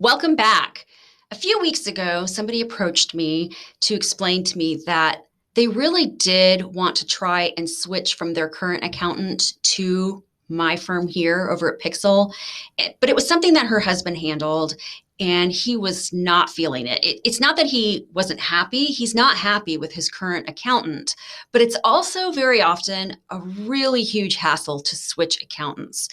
Welcome back. A few weeks ago, somebody approached me to explain to me that they really did want to try and switch from their current accountant to my firm here over at Pixel, but it was something that her husband handled and he was not feeling it. It's not that he wasn't happy. He's not happy with his current accountant, but it's also very often a really huge hassle to switch accountants.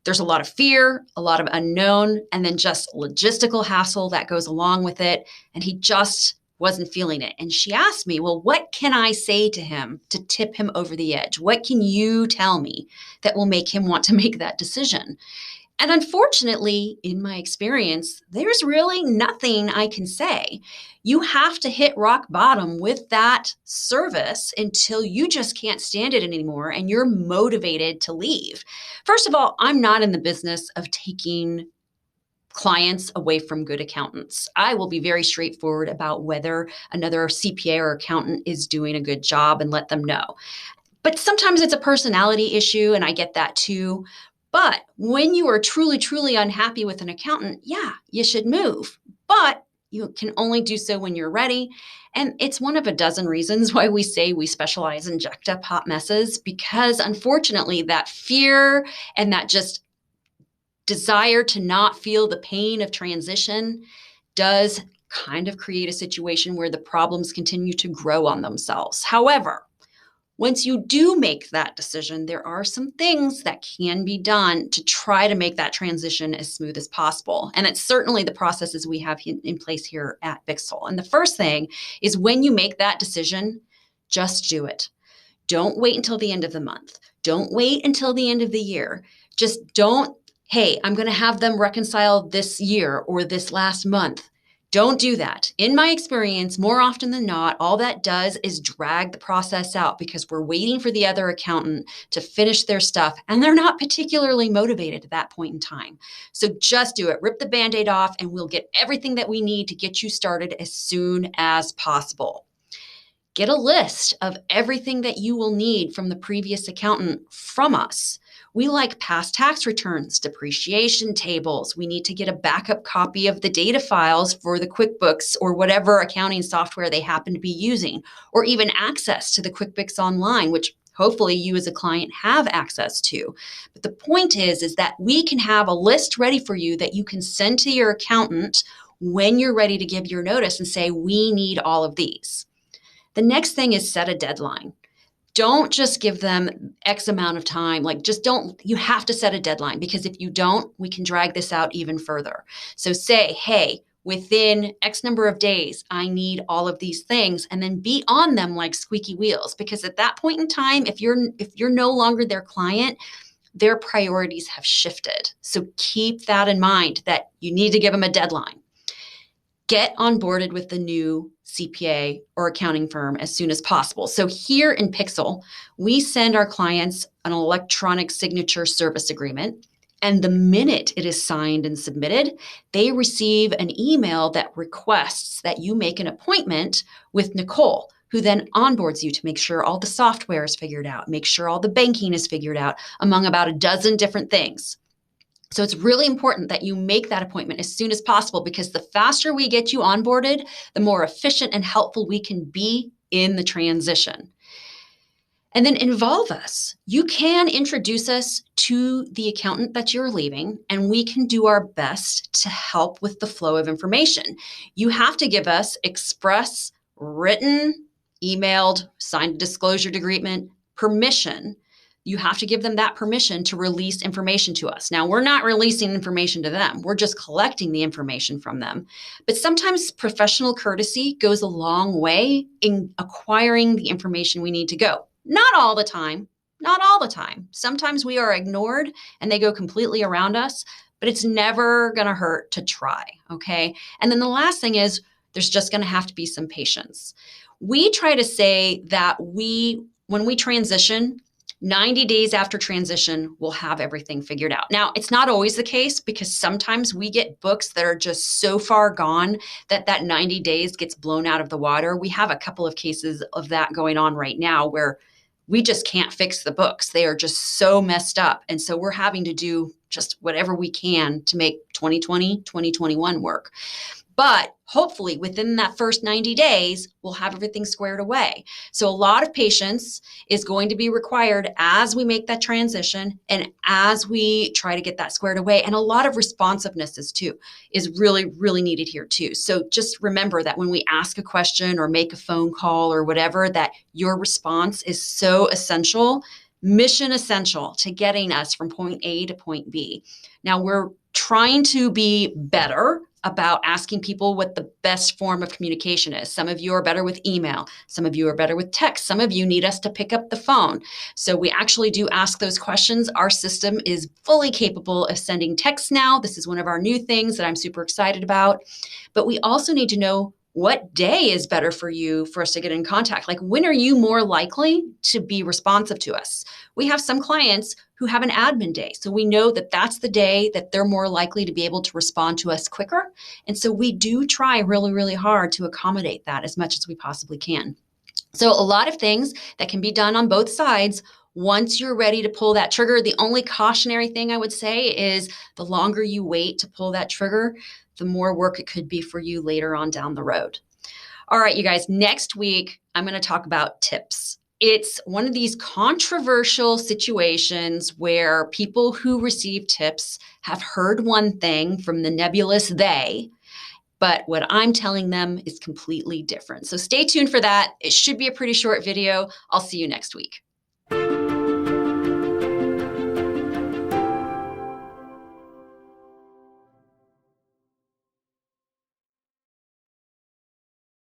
There's a lot of fear, a lot of unknown, and then just logistical hassle that goes along with it. And he just wasn't feeling it. And she asked me, well, what can I say to him to tip him over the edge? What can you tell me that will make him want to make that decision? And unfortunately, in my experience, there's really nothing I can say. You have to hit rock bottom with that service until you just can't stand it anymore and you're motivated to leave. First of all, I'm not in the business of taking clients away from good accountants. I will be very straightforward about whether another CPA or accountant is doing a good job and let them know. But sometimes it's a personality issue, and I get that too. But when you are truly, truly unhappy with an accountant, yeah, you should move. But you can only do so when you're ready. And it's one of a dozen reasons why we say we specialize in jacked up hot messes, because unfortunately, that fear and that just desire to not feel the pain of transition does kind of create a situation where the problems continue to grow on themselves. However, once you do make that decision, there are some things that can be done to try to make that transition as smooth as possible. And it's certainly the processes we have in place here at Pixel. And the first thing is when you make that decision, just do it. Don't wait until the end of the month. Don't wait until the end of the year. Just don't, hey, I'm going to have them reconcile this year or this last month. Don't do that. In my experience, more often than not, all that does is drag the process out because we're waiting for the other accountant to finish their stuff and they're not particularly motivated at that point in time. So just do it. Rip the Band-Aid off and we'll get everything that we need to get you started as soon as possible. Get a list of everything that you will need from the previous accountant from us. We like past tax returns, depreciation tables. We need to get a backup copy of the data files for the QuickBooks or whatever accounting software they happen to be using, or even access to the QuickBooks Online, which hopefully you as a client have access to. But the point is that we can have a list ready for you that you can send to your accountant when you're ready to give your notice and say, we need all of these. The next thing is set a deadline. Don't just give them X amount of time. You have to set a deadline, because if you don't, we can drag this out even further. So say, hey, within X number of days, I need all of these things, and then be on them like squeaky wheels, because at that point in time, if you're no longer their client, their priorities have shifted. So keep that in mind, that you need to give them a deadline. Get onboarded with the new CPA or accounting firm as soon as possible. So here in Pixel, we send our clients an electronic signature service agreement. And the minute it is signed and submitted, they receive an email that requests that you make an appointment with Nicole, who then onboards you to make sure all the software is figured out, make sure all the banking is figured out, among about a dozen different things. So it's really important that you make that appointment as soon as possible, because the faster we get you onboarded, the more efficient and helpful we can be in the transition. And then involve us. You can introduce us to the accountant that you're leaving, and we can do our best to help with the flow of information. You have to give us express, written, emailed, signed disclosure agreement, permission. You have to give them that permission to release information to us. Now, we're not releasing information to them. We're just collecting the information from them. But sometimes professional courtesy goes a long way in acquiring the information we need to go. Not all the time. Not all the time. Sometimes we are ignored and they go completely around us, but it's never going to hurt to try, okay? And then the last thing is there's just going to have to be some patience. We try to say that when we transition, 90 days after transition, we'll have everything figured out. Now, it's not always the case, because sometimes we get books that are just so far gone that 90 days gets blown out of the water. We have a couple of cases of that going on right now where we just can't fix the books. They are just so messed up. And so we're having to do just whatever we can to make 2020, 2021 work. But hopefully within that first 90 days, we'll have everything squared away. So a lot of patience is going to be required as we make that transition and as we try to get that squared away. And a lot of responsiveness is really, really needed here too. So just remember that when we ask a question or make a phone call or whatever, that your response is so essential, mission essential to getting us from point A to point B. Now we're trying to be better about asking people what the best form of communication is. Some of you are better with email. Some of you are better with text. Some of you need us to pick up the phone. So we actually do ask those questions. Our system is fully capable of sending texts now. This is one of our new things that I'm super excited about. But we also need to know what day is better for you for us to get in contact. Like, when are you more likely to be responsive to us? We have some clients who have an admin day. So we know that that's the day that they're more likely to be able to respond to us quicker. And so we do try really, really hard to accommodate that as much as we possibly can. So a lot of things that can be done on both sides once you're ready to pull that trigger. The only cautionary thing I would say is the longer you wait to pull that trigger, the more work it could be for you later on down the road. All right, you guys, next week, I'm going to talk about tips. It's one of these controversial situations where people who receive tips have heard one thing from the nebulous they, but what I'm telling them is completely different. So stay tuned for that. It should be a pretty short video. I'll see you next week.